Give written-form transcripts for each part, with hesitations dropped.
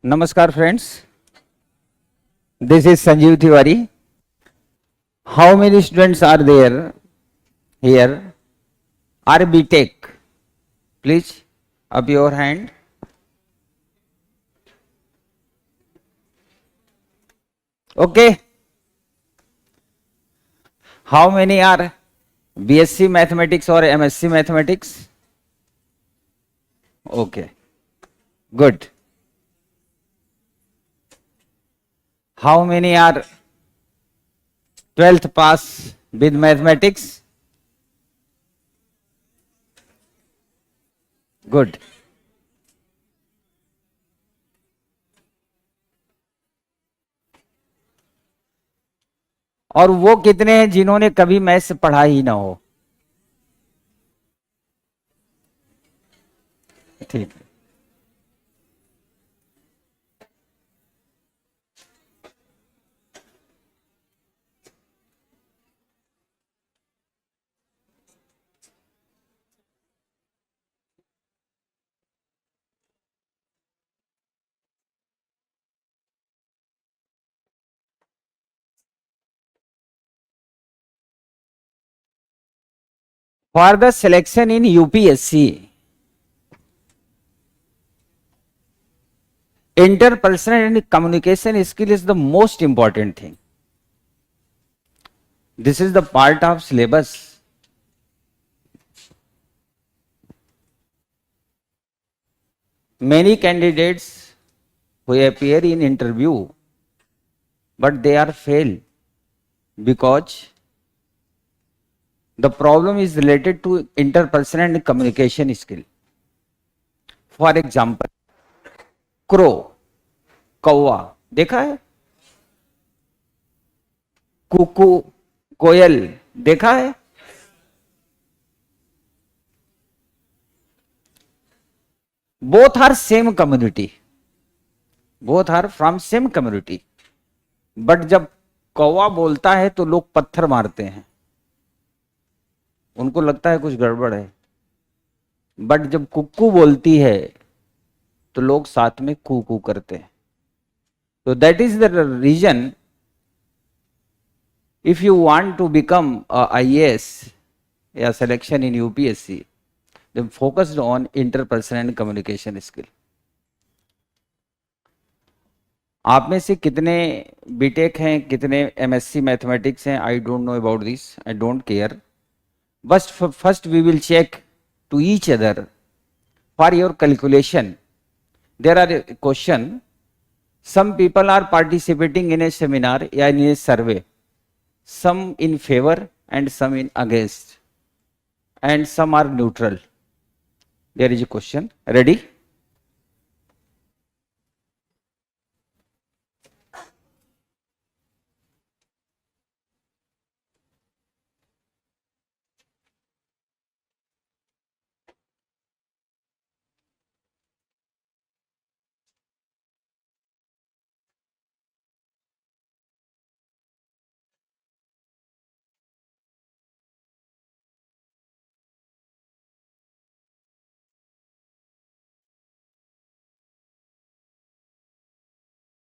Namaskar friends, this is Sanjeev Tiwari. How many students are there here? RBTech, please up your hand. Okay. How many are BSc Mathematics or MSc Mathematics? Okay, good. How many are 12th pass with Mathematics? Good. और वो कितने हैं जिन्होंने कभी maths पढ़ा ही ना हो? ठीक है. For the selection in UPSC, interpersonal and communication skill is the most important thing. This is the part of syllabus. Many candidates who appear in interview, but they are fail because the problem is related to interpersonal and communication skill. For example, crow, कौवा देखा है? कुकू, कोयल देखा है? Both are same community, both are from same community, but जब कौवा बोलता है तो लोग पत्थर मारते हैं, उनको लगता है कुछ गड़बड़ है. बट जब कुक्कू बोलती है तो लोग साथ में कू कू करते हैं. तो that is the reason, if you want to become a IAS या selection in UPSC, then focused on interpersonal and communication skill. आप में से कितने बीटेक हैं, कितने MSc मैथमेटिक्स हैं? I don't know about this, I don't care. बस first we will check to each other for your calculation. There are question, some people are participating in a seminar या in a survey, some in favor and some in against, and some are neutral. There is a question. Ready?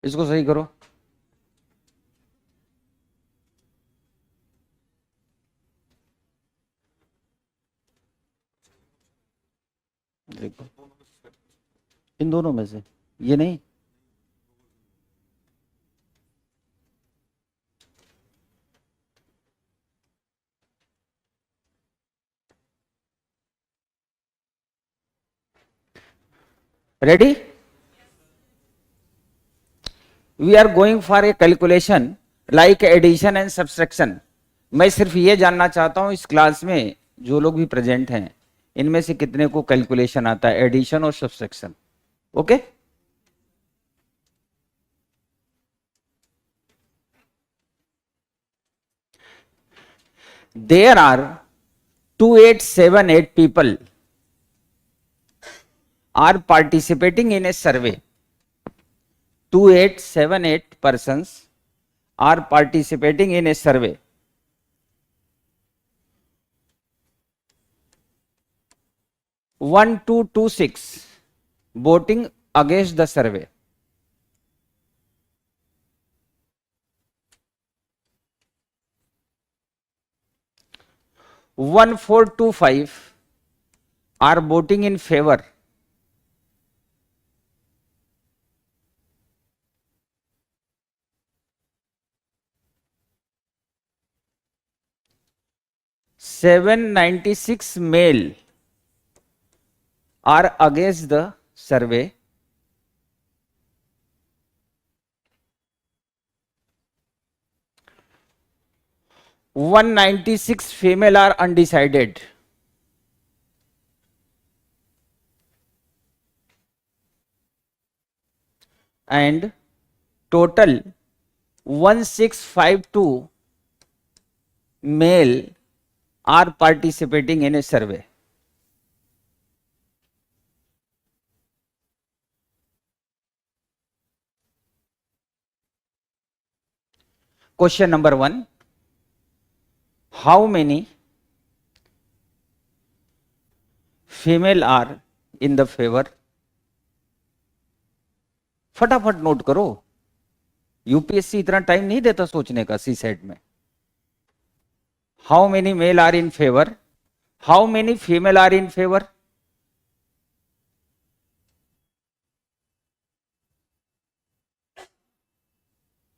इसको सही करो. देखो इन दोनों में से ये नहीं. Ready? We are going for a calculation like addition and subtraction. मैं सिर्फ ये जानना चाहता हूं इस क्लास में जो लोग भी प्रेजेंट हैं, इनमें से कितने को कैलकुलेशन आता है, एडिशन और subtraction. Okay? There are 2878 people are participating in a survey. 2878 persons are participating in a survey. One two two six voting against the survey. 1425 are voting in favor. $796 male are against the survey. $196 female are undecided. And total 1652 male are participating in a survey. Question number 1. How many female are in the favor? फटाफट note करो, UPSC इतना time नहीं देता सोचने का CSAT में. How many male are in favour, how many female are in favour?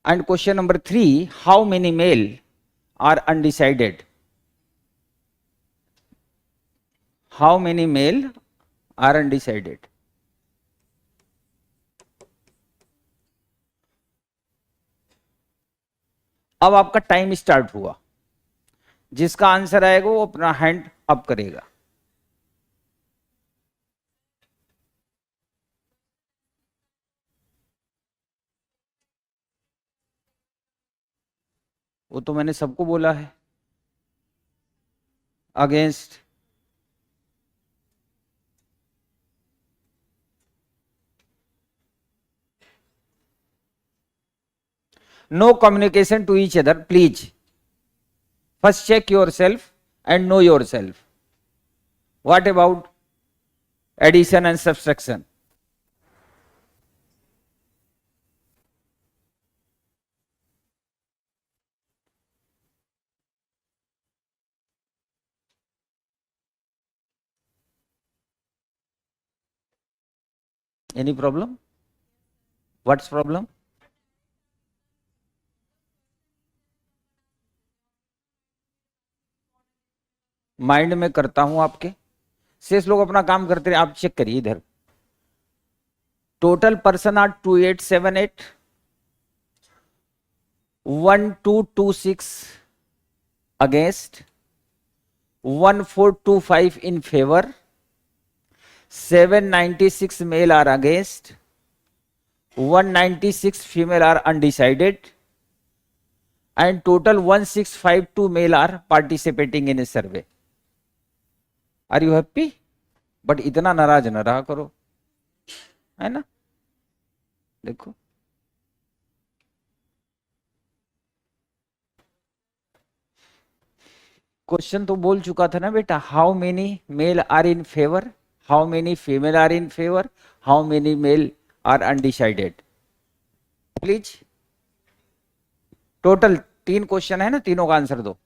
And question number 3, how many male are undecided? How many male are undecided? अब आपका टाइम स्टार्ट हुआ. जिसका आंसर आएगा वो अपना हैंड अप करेगा. वो तो मैंने सबको बोला है. Against, no communication to each other, please. First check yourself and know yourself. What about addition and subtraction? Any problem? What's problem? Mind में करता हूं आपके. शेष लोग अपना काम करते रहे, आप चेक करिए इधर. Total person are 2878, 1226 against, 1425 in favor, 796 male are against, 196 female are undecided, and total 1652 male are participating in a survey. Are you happy? But इतना नाराज न रहा करो, है ना. देखो क्वेश्चन तो बोल चुका था ना बेटा. How many male are in favour, how many female are in favour, how many male are undecided. Please total 3 question है ना, तीनों का आंसर दो.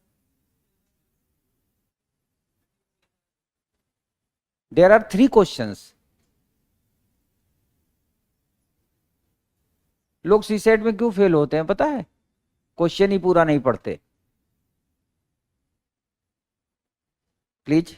There are 3 questions. लोग सी सेट में क्यों फेल होते हैं पता है? क्वेश्चन ही पूरा नहीं पढ़ते. प्लीज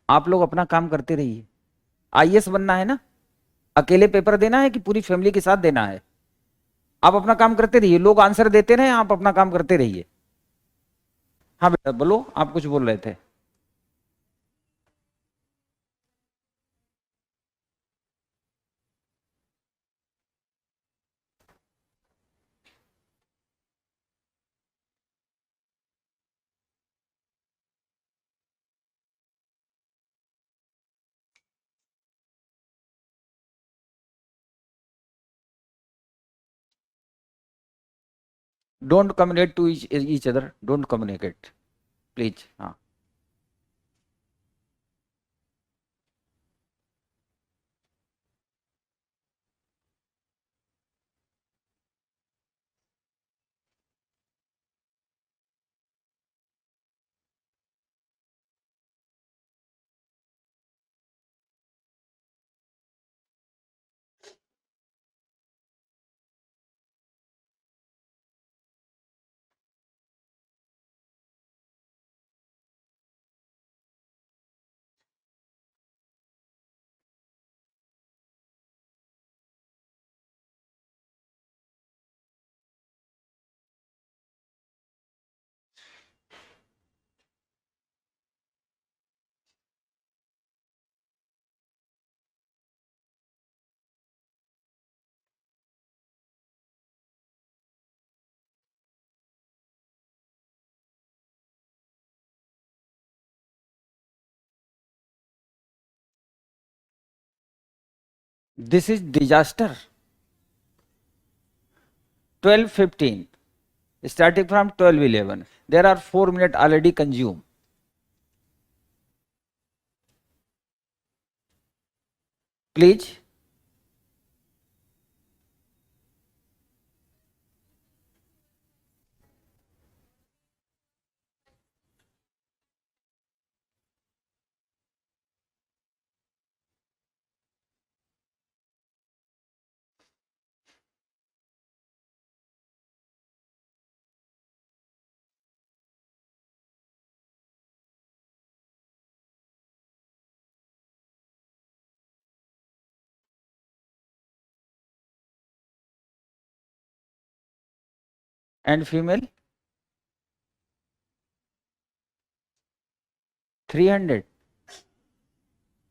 आप लोग अपना काम करते रहिए. आईएएस बनना है ना, अकेले पेपर देना है कि पूरी फैमिली के साथ देना है? आप अपना काम करते रहिए, लोग आंसर देते रहे, आप अपना काम करते रहिए. हाँ बेटा बोलो, आप कुछ बोल रहे थे. Don't communicate to each other, don't communicate please. हाँ This is disaster. 12:15, starting from 12:11. There are 4 minutes already consumed. Please. And female? 300.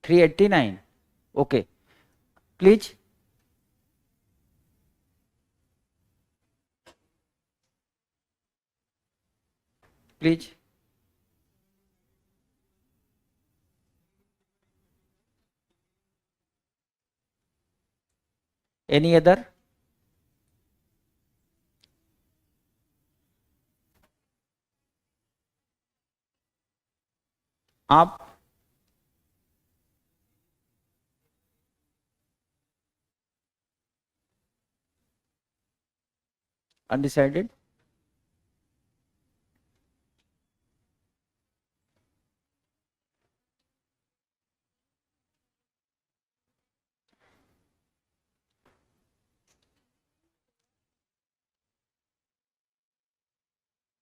389. Okay. Please. Please. Any other? आप? Undecided?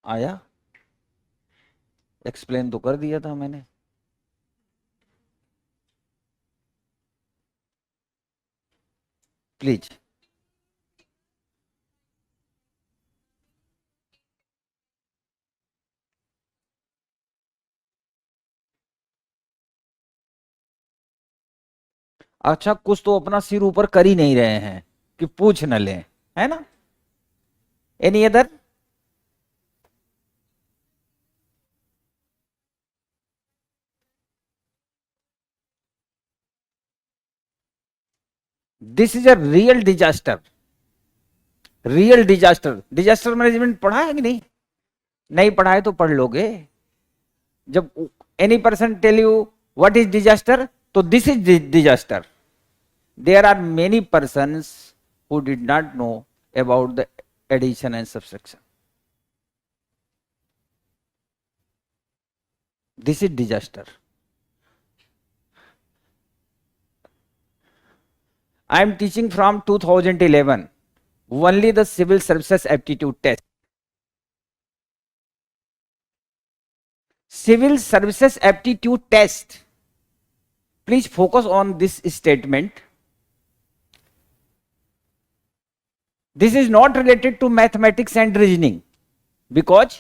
आया? एक्सप्लेन तो कर दिया था मैंने. प्लीज. अच्छा, कुछ तो अपना सिर ऊपर कर ही नहीं रहे हैं कि पूछ न लें, है ना? Any other? This is a real disaster. Real disaster. Disaster management पढ़ा है कि नहीं? नहीं पढ़ा है तो पढ़ लोगे. जब any person tell you what is disaster, तो this is disaster. There are many persons who did not know about the addition and subtraction. This is disaster. I am teaching from 2011 only the civil services aptitude test. Civil services aptitude test. Please focus on this statement. This is not related to mathematics and reasoning because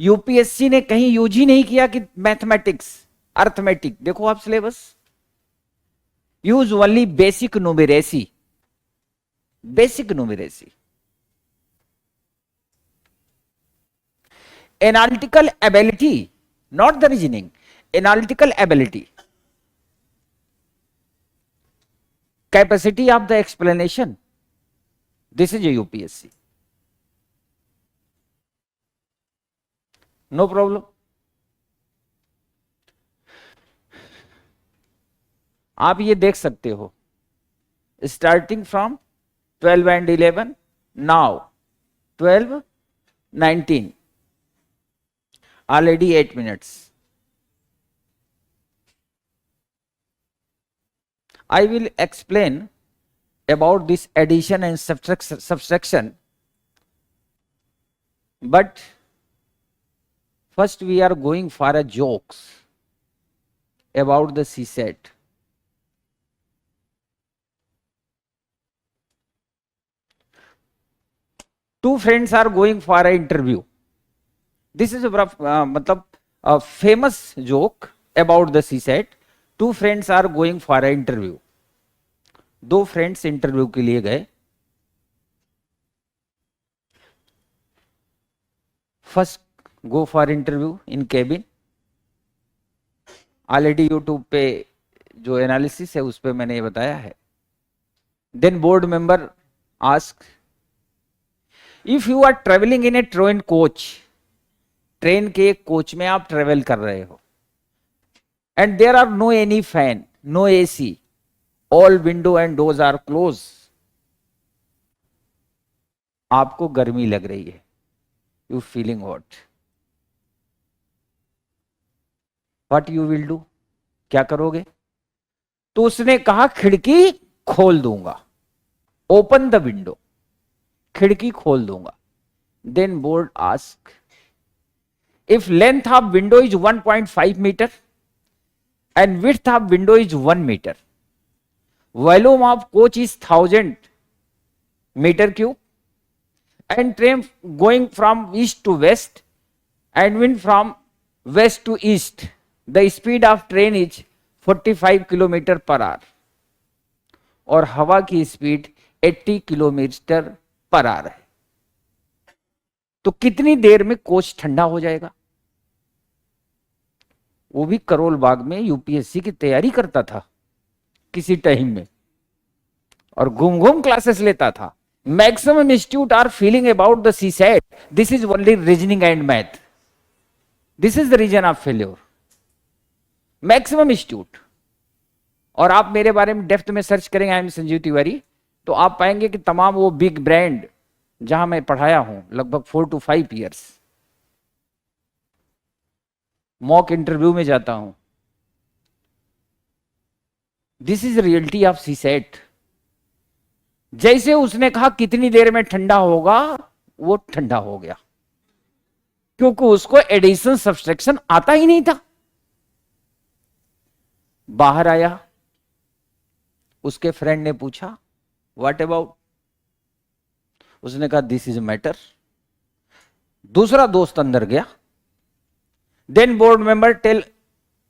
UPSC ने कहीं use ही नहीं किया कि mathematics arithmetic. देखो आप syllabus. Use only basic numeracy. Basic numeracy. Analytical ability, not the reasoning. Analytical ability. Capacity of the explanation. This is a UPSC. No problem. आप ये देख सकते हो. Starting from 12 and 11, now 12, 19. Already 8 minutes. I will explain about this addition and subtraction, but first we are going for a jokes about the CSET. Two friends are going for an interview. This is a famous joke about the CSET. Two friends are going for an interview. दो friends interview के लिए गए. First go for interview in cabin. Already YouTube पे जो analysis है उस पे मैंने ये बताया है. Then board member asked, if you are traveling in a train coach, train के कोच में आप ट्रेवल कर रहे हो, and there are no any fan, no AC, all window and doors are close, आपको गर्मी लग रही है, you feeling hot, what you will do, क्या करोगे? तो उसने कहा खिड़की खोल दूंगा, ओपन द विंडो, खिड़की खोल दूंगा. Then board ask, if length of window is 1.5 meter and width of window is 1 meter, volume of coach is 1000 meter cube, and train going from east to west and wind from west to east, the speed of train is 45 kilometre per hour, और हवा की speed 80 kilometre per hour है, तो कितनी देर में coach ठंडा हो जाएगा? वो भी करोल बाग में यूपीएससी की तैयारी करता था किसी टाइम में, और घूम घूम क्लासेस लेता था. Maximum institute are feeling about the CSAT, this is only reasoning and math, this is the reason of failure. Maximum institute. और आप मेरे बारे में डेप्थ में सर्च करेंगे, आई एम संजीव तिवारी, तो आप पाएंगे कि तमाम वो बिग ब्रांड जहां मैं पढ़ाया हूं लगभग 4 to 5 years, मॉक इंटरव्यू में जाता हूं. This is reality of CSAT. जैसे उसने कहा कितनी देर में ठंडा होगा, वो ठंडा हो गया, क्योंकि उसको एडिशन सब्सट्रैक्शन आता ही नहीं था. बाहर आया, उसके फ्रेंड ने पूछा व्हाट अबाउट, उसने कहा दिस इज मैटर. दूसरा दोस्त अंदर गया. Then board member tell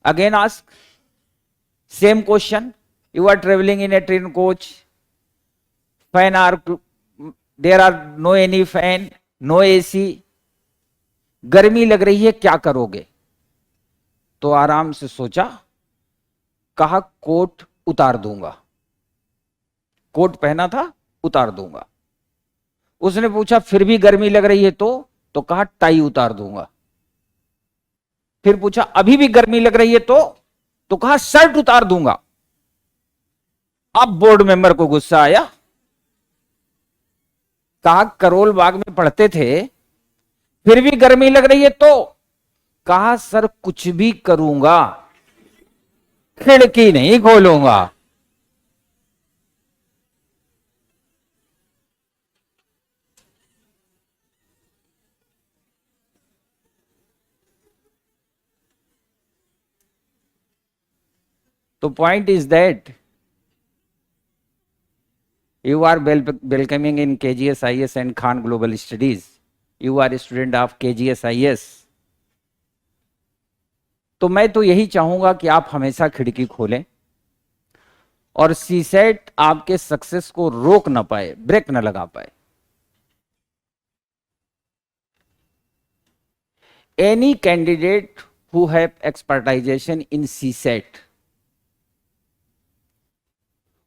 again ask same question, you are traveling in a train coach, fan are there are no any fan, no AC, गर्मी लग रही है, क्या करोगे? तो आराम से सोचा, कहा कोट उतार दूंगा, कोट पहना था उतार दूंगा. उसने पूछा फिर भी गर्मी लग रही है तो कहा टाई उतार दूंगा. फिर पूछा अभी भी गर्मी लग रही है तो कहा शर्ट उतार दूंगा. अब बोर्ड मेंबर को गुस्सा आया, कहा करोल बाग में पढ़ते थे, फिर भी गर्मी लग रही है तो, कहा सर कुछ भी करूंगा, खिड़की नहीं खोलूंगा. तो point is that you are welcoming in KGSIS and Khan Global Studies. You are a student of KGSIS. तो मैं तो यही चाहूंगा कि आप हमेशा खिड़की खोलें और सीसेट आपके सक्सेस को रोक ना पाए, ब्रेक ना लगा पाए. Any candidate who have expertization in CSET,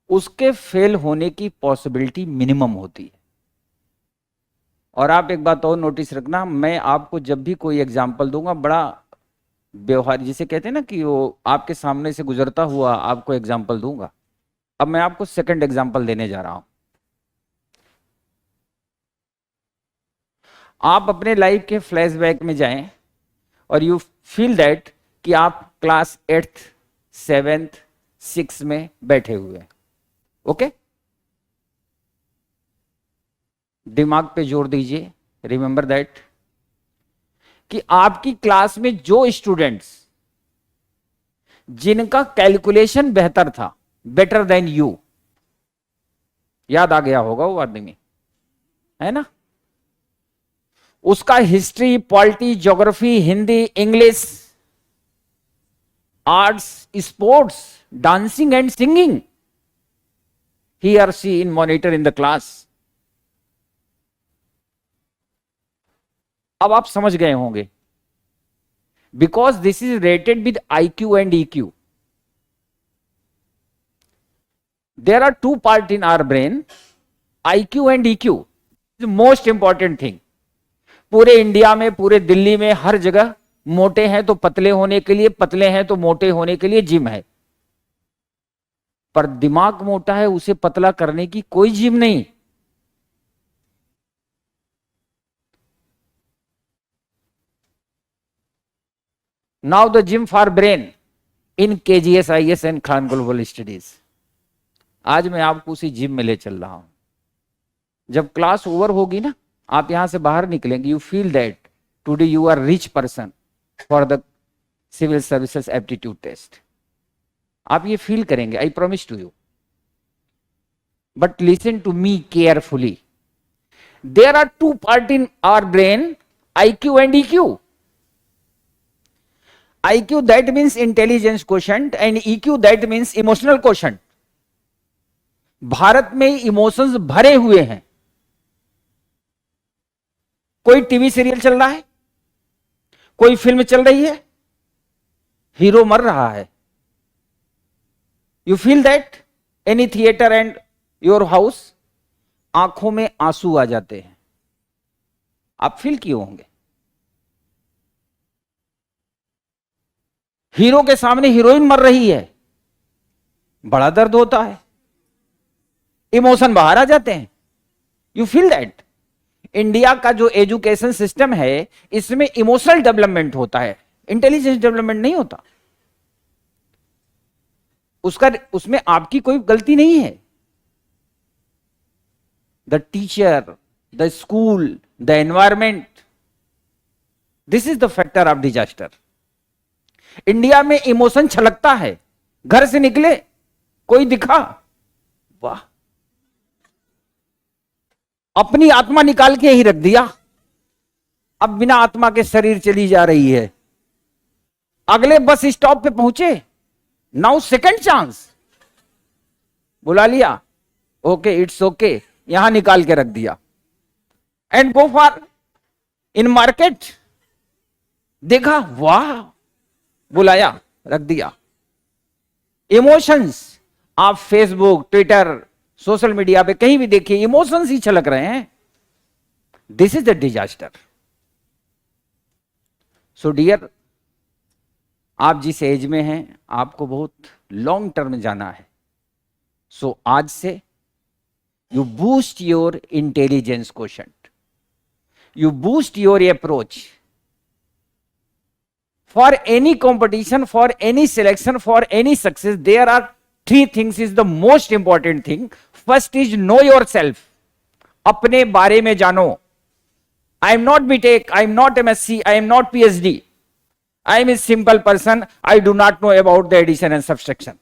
उसके फेल होने की पॉसिबिलिटी मिनिमम होती है. और आप एक बात और नोटिस रखना, मैं आपको जब भी कोई एग्जाम्पल दूंगा बड़ा व्यवहार, जिसे कहते हैं ना कि वो आपके सामने से गुजरता हुआ आपको एग्जाम्पल दूंगा. अब मैं आपको सेकंड एग्जाम्पल देने जा रहा हूं. आप अपने लाइफ के फ्लैशबैक में जाएं और यू फील दैट कि आप क्लास 8th 7th 6th में बैठे हुए हैं. ओके, दिमाग पे जोर दीजिए, रिमेंबर दैट कि आपकी क्लास में जो स्टूडेंट्स जिनका कैलकुलेशन बेहतर था, बेटर देन यू, याद आ गया होगा वो आदमी, है ना, उसका history, polity, geography, Hindi, English, arts, sports, dancing and singing, he or she in monitor in the class. अब आप समझ गए होंगे, because this is rated with IQ and EQ. There are two part in our brain, IQ and EQ, most important thing. पूरे India में, पूरे दिल्ली में, हर जगह मोटे हैं तो पतले होने के लिए, पतले हैं तो मोटे होने के लिए जिम है, पर दिमाग मोटा है उसे पतला करने की कोई जिम नहीं। Now the gym for brain in KGS IS and Khan global studies. आज मैं आपको उसी जिम में ले चल रहा हूं। जब क्लास ओवर होगी ना, आप यहां से बाहर निकलेंगे, you feel that today you are rich person for the civil services aptitude test. आप ये फील करेंगे, I promise to you. But listen to me carefully, there are two part in our brain, IQ and EQ। IQ that means intelligence quotient and EQ that means emotional quotient। Bharat में emotions भरे हुए हैं। कोई TV serial चल रहा है, कोई film चल रही है, हीरो मर रहा है, you feel that. Any theatre and your house, आंखों में आंसू आ जाते हैं, आप फील किए होंगे। हीरो के सामने हीरोइन मर रही है, बड़ा दर्द होता है, इमोशन बाहर आ जाते हैं, यू फील दैट। इंडिया का जो एजुकेशन सिस्टम है, इसमें इमोशनल डेवलपमेंट होता है, इंटेलिजेंस डेवलपमेंट नहीं होता। उसमें आपकी कोई गलती नहीं है। The teacher, the school, the environment, this is the factor of disaster. India में इमोशन छलकता है, घर से निकले कोई दिखा, वाह, अपनी आत्मा निकाल के ही रख दिया, अब बिना आत्मा के शरीर चली जा रही है। अगले बस स्टॉप पे पहुंचे, नाउ सेकंड चांस, बुला लिया, ओके इट्स ओके, यहां निकाल के रख दिया। And go for in market, देखा, वाह, बुलाया, रख दिया। इमोशंस, आप फेसबुक, ट्विटर, सोशल मीडिया पे कहीं भी देखिए, इमोशंस ही छलक रहे हैं। This is the disaster. So dear, आप जिस एज में हैं, आपको बहुत लॉन्ग टर्म जाना है। सो आज से you boost your intelligence quotient, you boost your approach for any competition, for any selection, for any success. There are three things is the most important thing. First is know yourself, अपने बारे में जानो। I am not BTech, I am not MSc, I am not PhD, I am a simple person, I do not know about the addition and subtraction.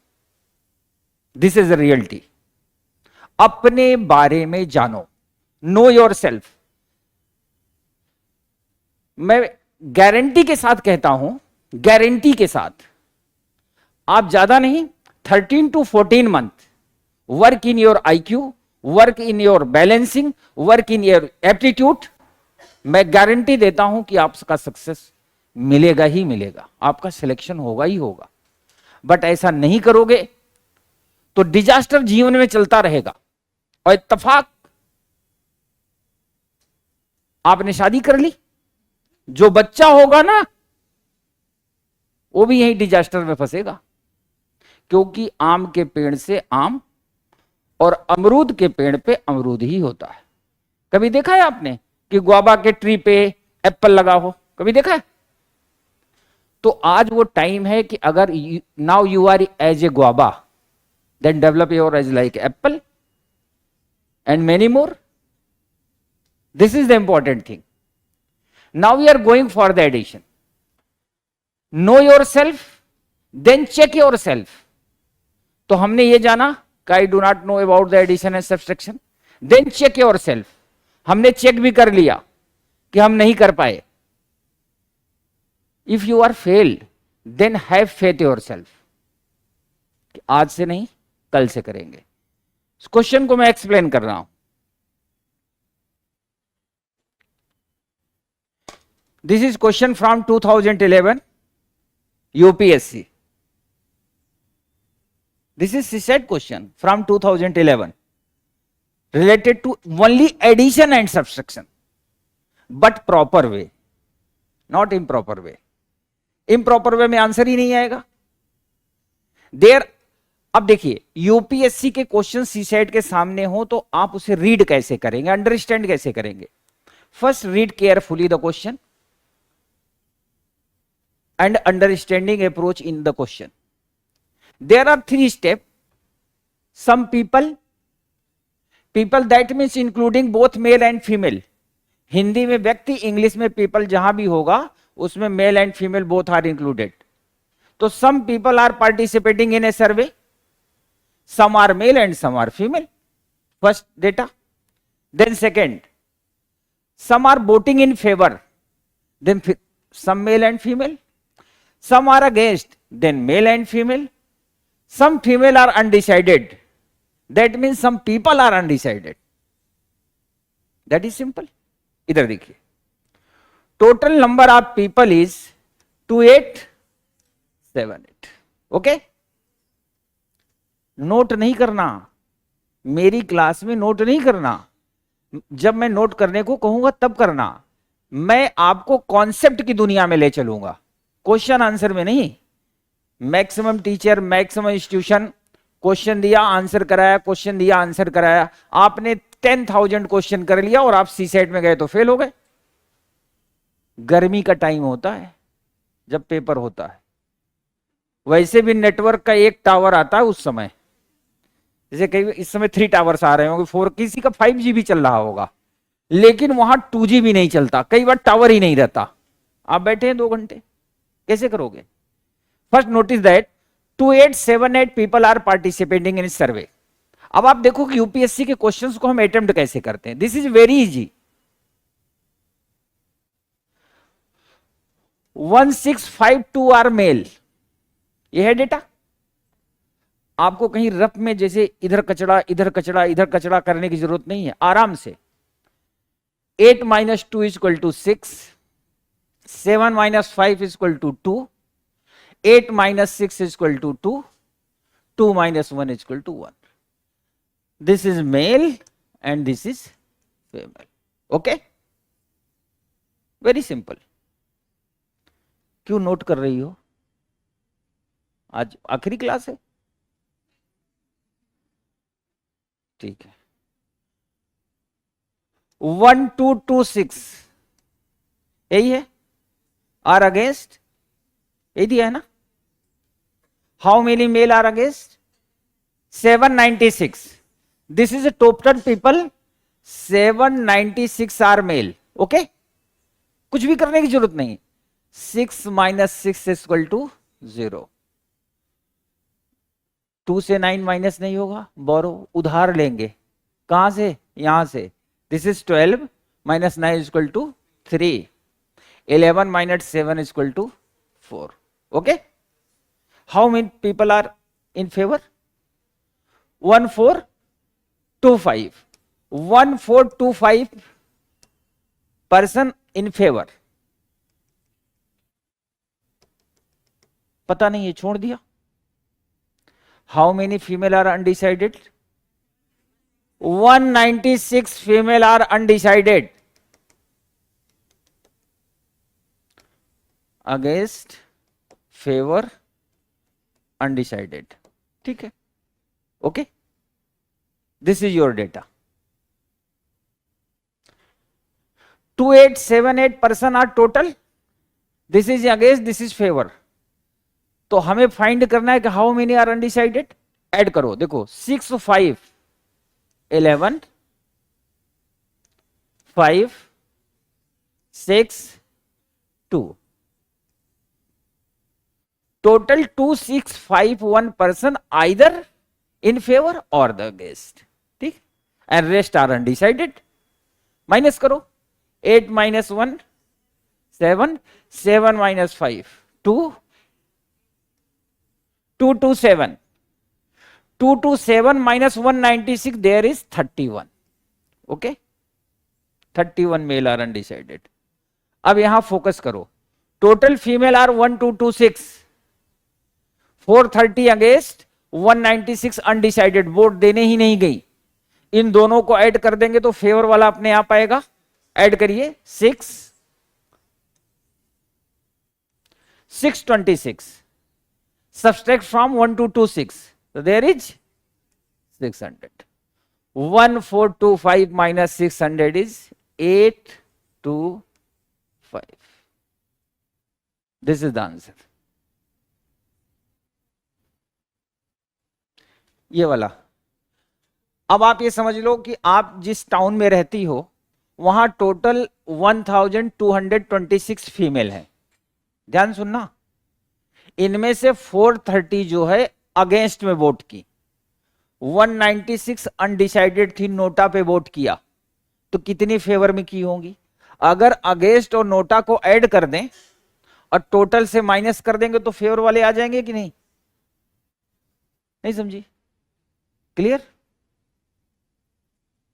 This is the reality. अपने बारे में जानो, know yourself। मैं guarantee के साथ कहता हूं, guarantee के साथ, आप ज्यादा नहीं, 13 to 14 month work in your IQ, work in your balancing, work in your aptitude, मैं गारंटी देता हूं कि आपका सक्सेस मिलेगा ही मिलेगा, आपका सिलेक्शन होगा ही होगा। बट ऐसा नहीं करोगे तो डिजास्टर जीवन में चलता रहेगा। और इत्तेफाक आपने शादी कर ली, जो बच्चा होगा ना, वो भी यही डिजास्टर में फंसेगा, क्योंकि आम के पेड़ से आम और अमरूद के पेड़ पे अमरूद ही होता है। कभी देखा है आपने कि गुआवा के ट्री पे एप्पल लगा हो? कभी देखा है? तो आज वो टाइम है कि अगर now you are age a guava, then develop your age like apple and many more. This is the important thing. Now we are going for the addition. Know yourself, then check yourself. तो हमने ये जाना कि I do not know about the addition and subtraction. Then check yourself. हमने check भी कर लिया कि हम नहीं कर पाए। If you are failed, then have faith yourself. कि आज से नहीं, कल से करेंगे। इस क्वेश्चन को मैं एक्सप्लेन कर रहा हूं। This is question from 2011 UPSC. This is CSAT question from 2011 related to only addition and subtraction, but proper way, not improper way. improper way में आंसर ही नहीं आएगा देर. अब देखिए यूपीएससी के क्वेश्चन सीसेट के सामने हो तो आप उसे रीड कैसे करेंगे, अंडरस्टैंड कैसे करेंगे. First read carefully the question and understanding approach in the question. There are 3 steps. Some people that means including both male and female. Hindi में व्यक्ति, इंग्लिश में people जहां भी होगा उसमें male and female both are included. तो some people are participating in a survey. Some are male and some are female. First data. Then second, some are voting in favor. Then some male and female. Some are against, then male and female. Some female are undecided. That means some people are undecided. That is simple. इधर देखिए, total number of people is 2878. Okay, note नहीं करना, मेरी class में note नहीं करना. जब मैं नोट करने को कहूंगा तब करना. मैं आपको कॉन्सेप्ट की दुनिया में ले चलूंगा, क्वेश्चन आंसर में नहीं. Maximum teacher, maximum institution, question दिया आंसर कराया, क्वेश्चन दिया आंसर कराया. आपने 10,000 क्वेश्चन कर लिया और आप सीसेट में गए तो फेल हो गए. गर्मी का टाइम होता है जब पेपर होता है. वैसे भी नेटवर्क का एक टावर आता है उस समय, जैसे कई इस समय 3 टावर्स आ रहे होंगे, 4, किसी का 5G भी चल रहा होगा, लेकिन वहां 2G भी नहीं चलता. कई बार टावर ही नहीं रहता. आप बैठे हैं 2 घंटे, कैसे करोगे? First notice that 2878 people are participating in survey. अब आप देखो कि यूपीएससी के क्वेश्चंस को हम अटेम्प्ट कैसे करते हैं. This is very easy. 1652 are male. यह है डेटा. आपको कहीं रफ में जैसे इधर कचड़ा इधर कचड़ा इधर कचड़ा करने की जरूरत नहीं है. आराम से 8 - 2 = 6, 7 - 5 = 2, 8 - 6 = 2, 2 - 1 = 1. This is male and this is female. Okay? Very simple. क्यों नोट कर रही हो? आज आखिरी क्लास है. ठीक है. 1 2 2 6 यही है. आर अगेंस्ट यही दिया है ना. How many male are against? 796. This is a total people. 796 are male. Okay, कुछ भी करने की जरूरत नहीं. 6 - 6 = 0. 2 से 9 माइनस नहीं होगा. बोरो, उधार लेंगे. कहां से? यहां से. This is 12 - 9 = 3. 11 - 7 = 4. Okay? How many people are in favor? 1425. 1425 person in favor. पता नहीं है, छोड़ दिया. How many female are undecided? 196 female are undecided. Against, favor, undecided. ठीक है. Okay? This is your data. 2878 person are total. This is against, this is favor. तो हमें find करना है कि how many are undecided. Add करो. देखो 6 5 11 5 6 2. Total 2651 person either in favour और द अगेंस्ट. ठीक. And rest are undecided. Minus करो. 8 - 1 7, 7 - 5 2, 227. 227 - 196, there is 31. Okay? 31 male are undecided. अब यहां फोकस करो. Total female are 1226. 430 against 196 undecided, vote देने ही नहीं गई। इन दोनों को ऐड कर देंगे तो फेवर वाला अपने आप आएगा। ऐड करिए 626 subtract from 1 to 26, so there is 600. 1425 minus 600 is 825. This is the answer. ये वाला। अब आप ये समझ लो कि आप जिस टाउन में रहती हो वहां टोटल 1226 फीमेल है। ध्यान सुनना, इनमें से 430 जो है अगेंस्ट में वोट की, 196 अनडिसाइडेड थी, नोटा पे वोट किया, तो कितनी फेवर में की होंगी? अगर अगेंस्ट और नोटा को ऐड कर दें और टोटल से माइनस कर देंगे तो फेवर वाले आ जाएंगे कि नहीं? नहीं समझी? Clear?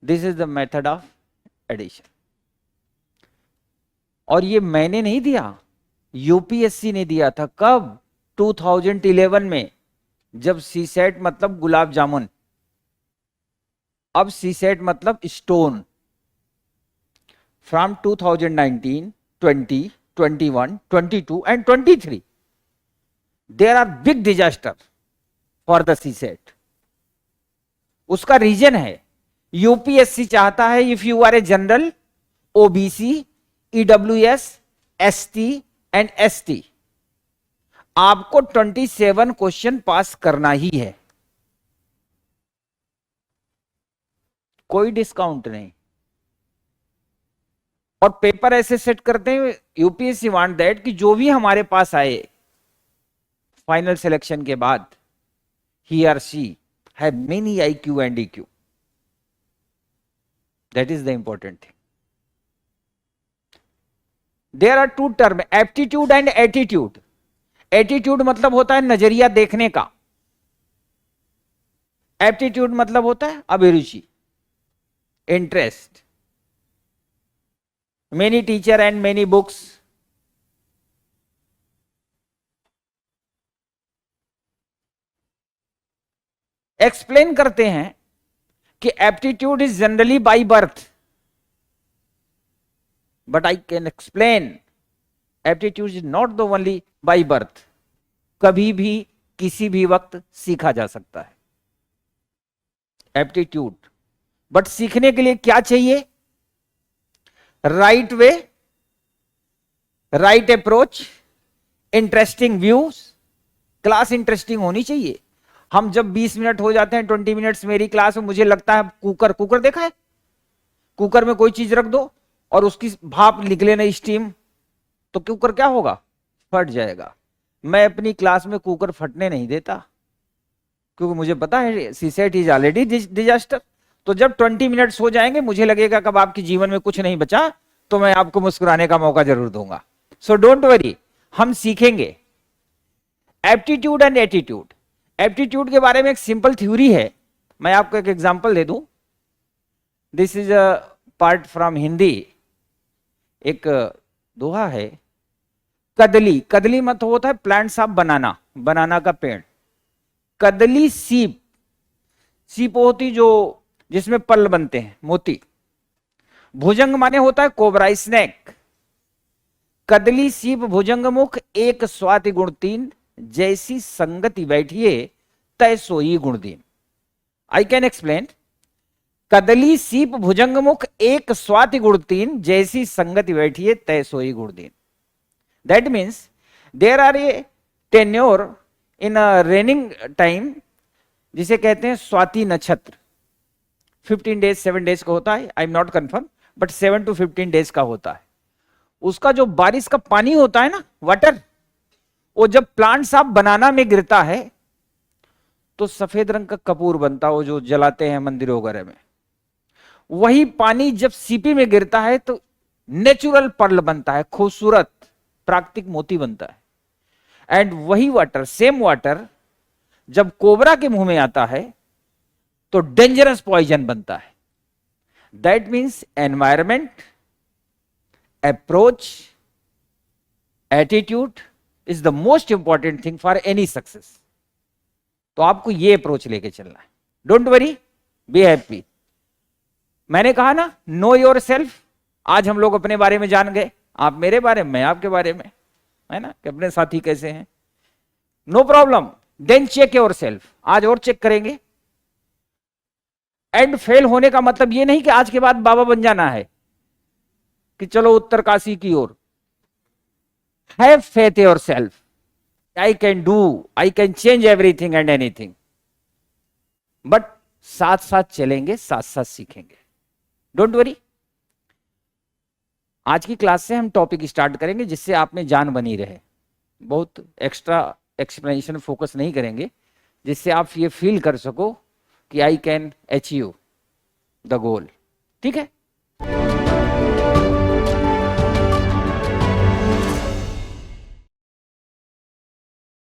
This is the method of addition. और ये मैंने नहीं दिया, यूपीएससी ने दिया था। कब? 2011 में, जब सीसेट मतलब गुलाब जामुन, अब सीसेट मतलब stone. From 2019, 20, 21, 22 and 23 there are big disaster for the CSAT. उसका रीजन है, यूपीएससी चाहता है if you are a general, OBC, EWS, ST and ST, आपको 27 क्वेश्चन पास करना ही है, कोई डिस्काउंट नहीं। और पेपर ऐसे सेट करते हैं, यूपीएससी वांट दैट कि जो भी हमारे पास आए फाइनल सिलेक्शन के बाद, ही और she have many IQ and EQ. That is the important thing. There are two term, aptitude and attitude. Attitude मतलब होता है नजरिया देखने का, एप्टीट्यूड मतलब होता है अभिरुचि, interest. Many teacher and many books. Explain करते हैं कि aptitude is generally by birth, but I can explain aptitude is not the only by birth. कभी भी किसी भी वक्त सीखा जा सकता है एप्टीट्यूड। बट सीखने के लिए क्या चाहिए? Right way, right approach, interesting views. Class interesting होनी चाहिए। हम जब 20 मिनट हो जाते हैं, 20 मिनट्स मेरी क्लास में, मुझे लगता है कुकर देखा है? कुकर में कोई चीज रख दो और उसकी भाप निकले ना, स्टीम, तो कुकर क्या होगा? फट जाएगा। मैं अपनी क्लास में कुकर फटने नहीं देता, क्योंकि मुझे पता है सीसेट इज ऑलरेडी डिजास्टर। तो जब 20 मिनट्स हो जाएंगे, मुझे लगेगा कब आपके जीवन में कुछ नहीं बचा, तो मैं आपको मुस्कुराने का मौका जरूर दूंगा। सो डोंट वरी, हम सीखेंगे। Aptitude and attitude. एप्टीट्यूड के बारे में एक सिंपल थ्योरी है, मैं आपको एक एग्जांपल दे दूं। This is a part from Hindi. एक दोहा है, कदली। कदली मतलब होता है प्लांट्स ऑफ बनाना, बनाना का पेड़। कदली सीप, सीप होती जो जिसमें पल बनते हैं, मोती। भुजंग माने होता है कोबरा, स्नेक। कदली सीप भुजंग मुख, एक स्वाति गुण तीन, जैसी संगति बैठिए तय सोई गुण दीन। I can explain. कदली सीप भुजंग मुख, एक स्वाति गुण तीन, जैसी संगति बैठिए तय सोई गुण दीन। That means there are a tenure in a raining time, जिसे कहते हैं स्वाति नक्षत्र। 15 डेज 7 डेज का होता है, I am not confirm, but 7 to 15 days का होता है। उसका जो बारिश का पानी होता है ना, वाटर, वो जब प्लांट्स ऑफ बनाना में गिरता है तो सफेद रंग का कपूर बनता है, वो जो जलाते हैं मंदिरों वगैरह में। वही पानी जब सीपी में गिरता है तो नेचुरल पर्ल बनता है, खूबसूरत प्राकृतिक मोती बनता है। एंड वही वाटर, सेम वाटर, जब कोबरा के मुंह में आता है तो डेंजरस पॉइजन बनता है। That means environment, approach, attitude is the most important thing for any success. तो आपको ये अप्रोच लेके चलना है। Don't worry, be happy. मैंने कहा ना, नो योर सेल्फ। आज हम लोग अपने बारे में जान गए, आप मेरे बारे में, मैं आपके बारे में, है ना, कि अपने साथी कैसे हैं। No problem, then check your self. आज और चेक करेंगे। एंड फेल होने का मतलब ये नहीं कि आज के बाद बाबा बन जाना है, कि चलो उत्तरकाशी की ओर। Have faith yourself, I can do, I can change everything and anything. But साथ साथ चलेंगे, साथ साथ सीखेंगे। Don't worry. आज की क्लास से हम टॉपिक स्टार्ट करेंगे जिससे आप में जान बनी रहे। बहुत एक्स्ट्रा एक्सप्लेनेशन फोकस नहीं करेंगे, जिससे आप ये फील कर सको कि I can achieve the goal. ठीक है।